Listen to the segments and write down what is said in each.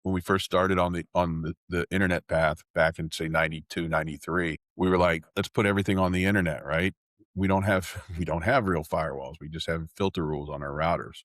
when we first started on the internet path back in say 92, 93, we were like, let's put everything on the internet, right? We don't have real firewalls. We just have filter rules on our routers.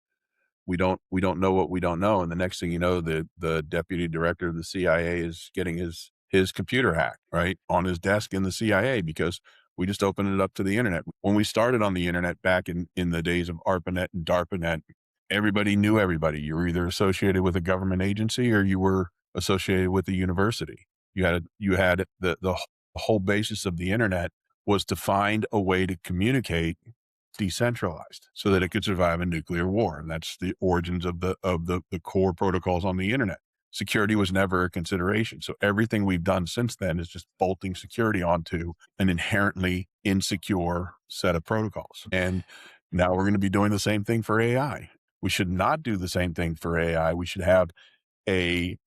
We don't know what we don't know. And the next thing you know, the deputy director of the CIA is getting his computer hacked, right? On his desk in the CIA because we just opened it up to the internet. When we started on the internet back in the days of ARPANET and DARPANET, everybody knew everybody. You were either associated with a government agency or you were associated with a university. You had the whole basis of the internet was to find a way to communicate decentralized so that it could survive a nuclear war. And that's the origins of the core protocols on the internet. Security was never a consideration. So everything we've done since then is just bolting security onto an inherently insecure set of protocols. And now we're going to be doing the same thing for AI. We should not do the same thing for AI. We should have a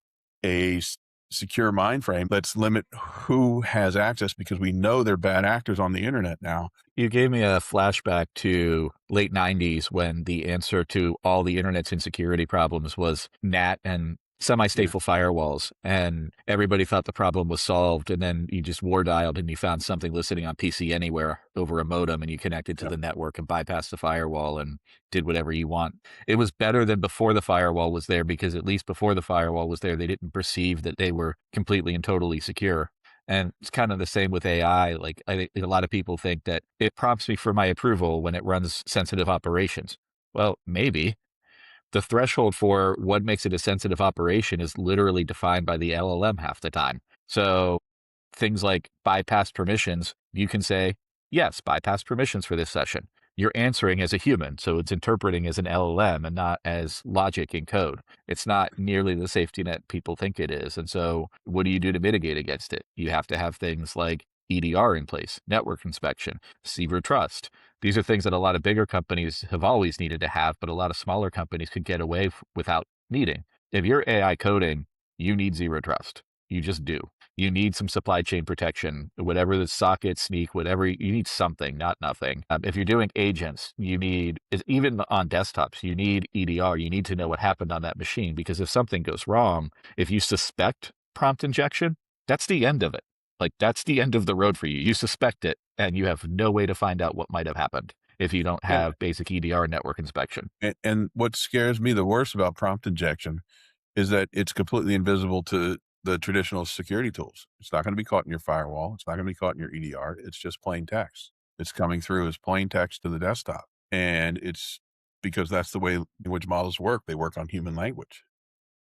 secure mind frame. Let's limit who has access because we know they're bad actors on the internet now. You gave me a flashback to late 90s when the answer to all the internet's insecurity problems was NAT and semi-stateful firewalls, and everybody thought the problem was solved, and then you just war dialed and you found something listening on PC anywhere over a modem, and you connected to the network and bypassed the firewall and did whatever you want. It was better than before the firewall was there, because at least before the firewall was there, they didn't perceive that they were completely and totally secure. And it's kind of the same with AI. Like, I think a lot of people think that it prompts me for my approval when it runs sensitive operations. Well, maybe. The threshold for what makes it a sensitive operation is literally defined by the LLM half the time. So things like bypass permissions, you can say, yes, bypass permissions for this session. You're answering as a human, so it's interpreting as an LLM and not as logic in code. It's not nearly the safety net people think it is. And so what do you do to mitigate against it? You have to have things like EDR in place, network inspection, zero trust. These are things that a lot of bigger companies have always needed to have, but a lot of smaller companies could get away without needing. If you're AI coding, you need zero trust. You just do. You need some supply chain protection, whatever the socket, sneak, whatever, you need something, not nothing. If you're doing agents, you need, even on desktops, you need EDR. You need to know what happened on that machine, because if something goes wrong, if you suspect prompt injection, that's the end of it. Like, that's the end of the road for you. You suspect it, and you have no way to find out what might have happened if you don't have basic EDR network inspection. And what scares me the worst about prompt injection is that it's completely invisible to the traditional security tools. It's not going to be caught in your firewall. It's not going to be caught in your EDR. It's just plain text. It's coming through as plain text to the desktop. And it's because that's the way language models work. They work on human language.